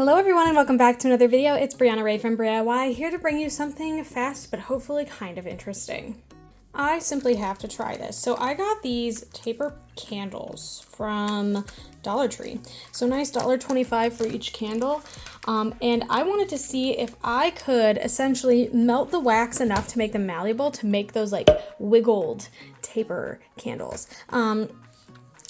Hello everyone and welcome back to another video. It's Brianna Ray from BriaY, here to bring you something fast but hopefully kind of interesting. I simply have to try this. So I got these taper candles from Dollar Tree. So nice $1.25 for each candle. And I wanted to see if I could essentially melt the wax enough to make them malleable to make those like wiggled taper candles.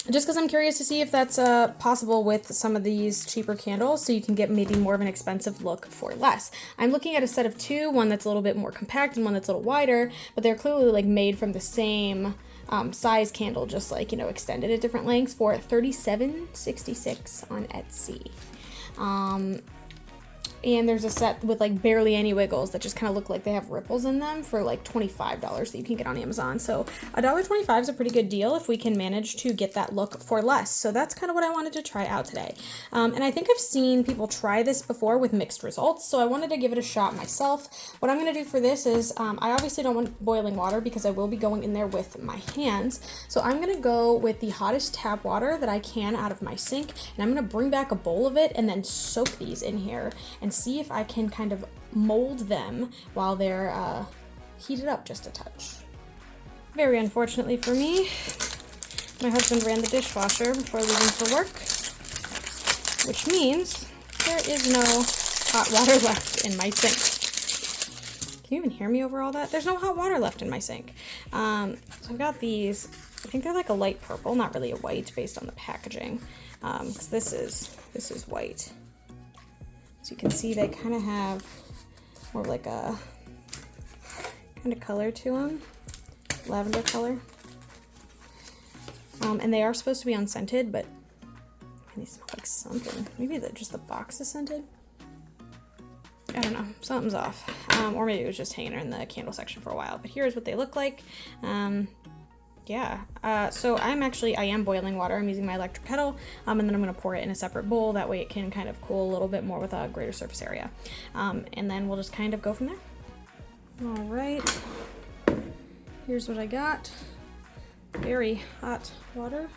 Just because I'm curious to see if that's possible with some of these cheaper candles, so you can get maybe more of an expensive look for less. I'm looking at a set of two, one that's a little bit more compact and one that's a little wider, but they're clearly like made from the same size candle, just like, you know, extended at different lengths for $37.66 on Etsy. And there's a set with like barely any wiggles that just kind of look like they have ripples in them for like $25 that you can get on Amazon. So $1.25 is a pretty good deal if we can manage to get that look for less. So that's kind of what I wanted to try out today. And I think I've seen people try this before with mixed results. So I wanted to give it a shot myself. What I'm going to do for this is I obviously don't want boiling water because I will be going in there with my hands. So I'm going to go with the hottest tap water that I can out of my sink. And I'm going to bring back a bowl of it and then soak these in here and see if I can kind of mold them while they're heated up just a touch. Very unfortunately for me, my husband ran the dishwasher before leaving for work, which means there is no hot water left in my sink. Can you even hear me over all that? There's no hot water left in my sink. So I've got these, I think they're like a light purple, not really a white based on the packaging, because this is white. So you can see they kind of have more like a kind of color to them, lavender color. And they are supposed to be unscented, but they smell like something. Maybe just the box is scented. I don't know, something's off. Or maybe it was just hanging in the candle section for a while. But here's what they look like. So I am boiling water. I'm using my electric kettle, and then I'm going to pour it in a separate bowl. That way it can kind of cool a little bit more with a greater surface area. And then we'll just kind of go from there. All right, here's what I got. Very hot water.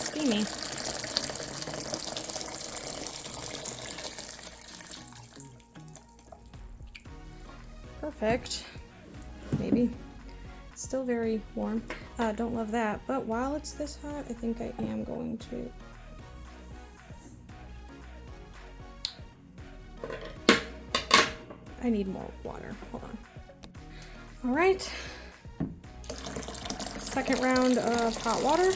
Steamy. Perfect. Maybe. Still very warm. Don't love that, but while it's this hot, I think I am going to I need more water. Hold on. All right. Second round of hot water.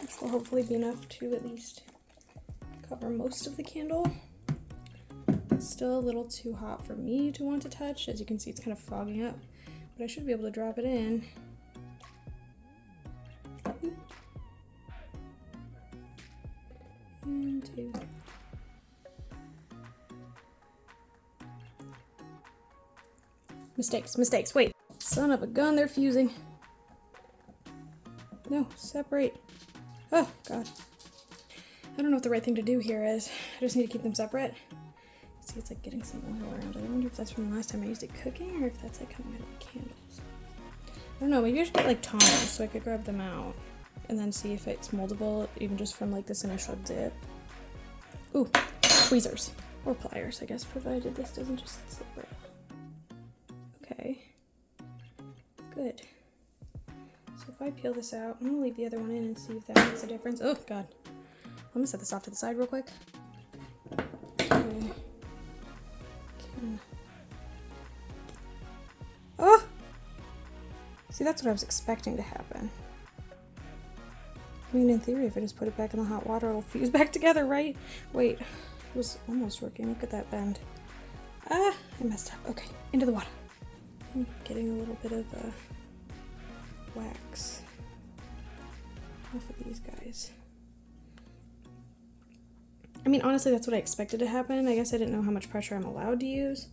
This will hopefully be enough to at least cover most of the candle. It's still a little too hot for me to want to touch. As you can see, it's kind of fogging up, but I should be able to drop it in. And two. Mistakes. Wait. Son of a gun, they're fusing. No, separate. Oh, God. I don't know what the right thing to do here is. I just need to keep them separate. See, it's like getting some oil around it. I wonder if that's from the last time I used it cooking or if that's like coming out of the candles. I don't know, maybe I should get like tongs so I could grab them out and then see if it's moldable even just from like this initial dip. Ooh, tweezers or pliers, I guess, provided this doesn't just slip right off. Okay, good. So if I peel this out, I'm gonna leave the other one in and see if that makes a difference. Oh, God. I'm gonna set this off to the side real quick. Okay. Oh! See, that's what I was expecting to happen. I mean, in theory, if I just put it back in the hot water, it'll fuse back together, right? Wait, it was almost working. Look at that bend. Ah, I messed up. Okay, into the water. I'm getting a little bit of wax off of these guys. I mean, honestly, that's what I expected to happen. I guess I didn't know how much pressure I'm allowed to use.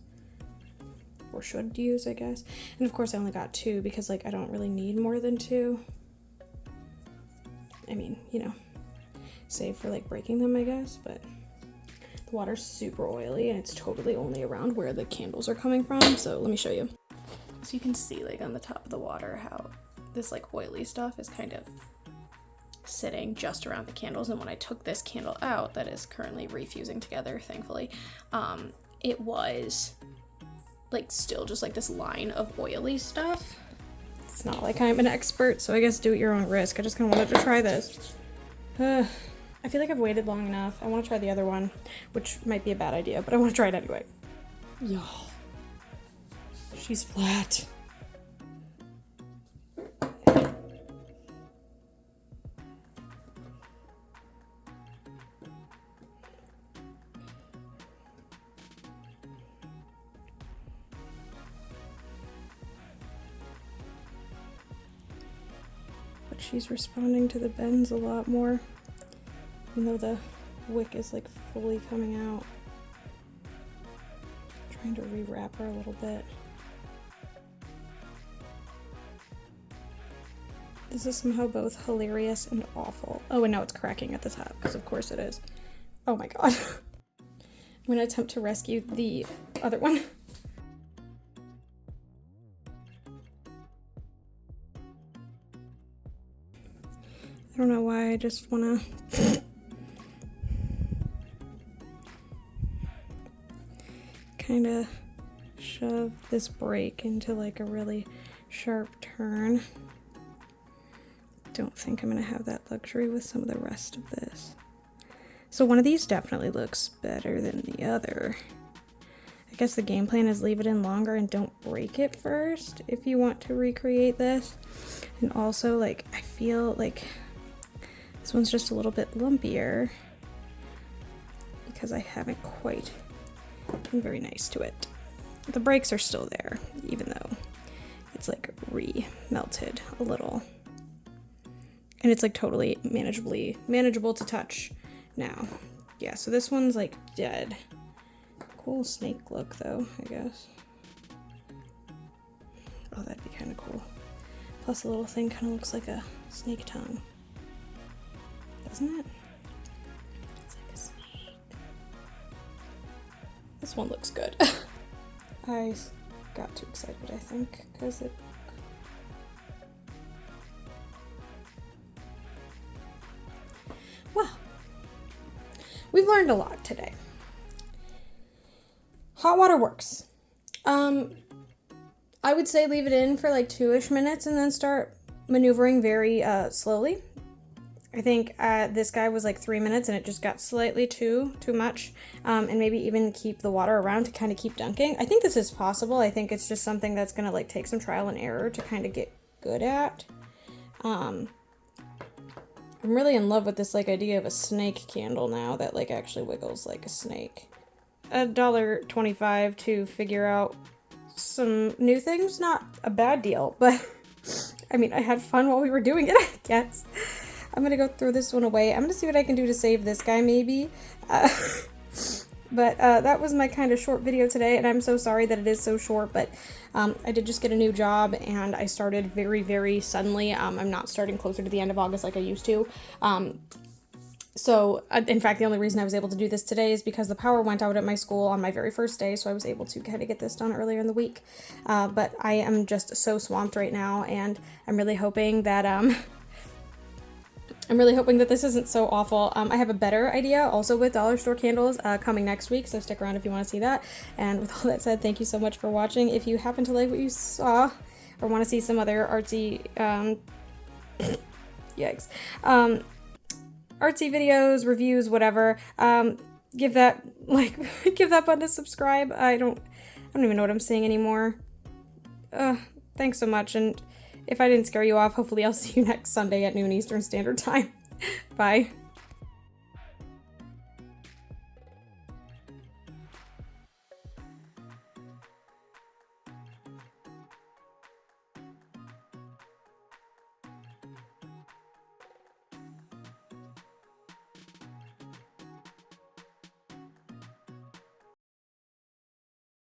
Or should use, I guess. And of course, I only got two because, like, I don't really need more than two. I mean, you know, save for, like, breaking them, I guess. But the water's super oily, and it's totally only around where the candles are coming from. So let me show you. So you can see like on the top of the water how this like oily stuff is kind of sitting just around the candles. And when I took this candle out that is currently refusing together, thankfully, it was like still just like this line of oily stuff. It's not like I'm an expert, so I guess do at your own risk. I just kind of wanted to try this. I feel like I've waited long enough. I want to try the other one, which might be a bad idea, but I want to try it anyway. Y'all, she's flat. But she's responding to the bends a lot more, even though the wick is like fully coming out. Trying to rewrap her a little bit. This is somehow both hilarious and awful. Oh, and now it's cracking at the top, because of course it is. Oh my god. I'm gonna attempt to rescue the other one. I don't know why, I just wanna... kind of shove this break into like a really sharp turn. Don't think I'm gonna have that luxury with some of the rest of this. So one of these definitely looks better than the other. I guess the game plan is leave it in longer and don't break it first if you want to recreate this. And also, like, I feel like this one's just a little bit lumpier because I haven't quite been very nice to it. The breaks are still there, even though it's like re-melted a little. And it's like totally manageable to touch now. Yeah, so this one's like dead. Cool snake look though, I guess. Oh, that'd be kind of cool. Plus the little thing kind of looks like a snake tongue. Doesn't it? It's like a snake. This one looks good. I got too excited, I think, because it... Well, we've learned a lot today. Hot water works. I would say leave it in for like 2-ish minutes and then start maneuvering very slowly. I think this guy was like 3 minutes and it just got slightly too much. And maybe even keep the water around to kind of keep dunking. I think this is possible. I think it's just something that's gonna like take some trial and error to kind of get good at. I'm really in love with this like idea of a snake candle now that like actually wiggles like a snake. $1.25 to figure out some new things, not a bad deal, but I mean, I had fun while we were doing it, I guess. I'm gonna go throw this one away. I'm gonna see what I can do to save this guy, maybe. But that was my kind of short video today, and I'm so sorry that it is so short, but I did just get a new job, and I started very, very suddenly. I'm not starting closer to the end of August like I used to. So, in fact, the only reason I was able to do this today is because the power went out at my school on my very first day, so I was able to kind of get this done earlier in the week. But I am just so swamped right now, and I'm really hoping that, this isn't so awful. I have a better idea also with dollar store candles coming next week, so stick around if you want to see that. And with all that said, thank you so much for watching. If you happen to like what you saw, or want to see some other artsy, yikes, artsy videos, reviews, whatever, give that button to subscribe. I don't even know what I'm saying anymore. Thanks so much, and if I didn't scare you off, hopefully I'll see you next Sunday at noon Eastern Standard Time. Bye.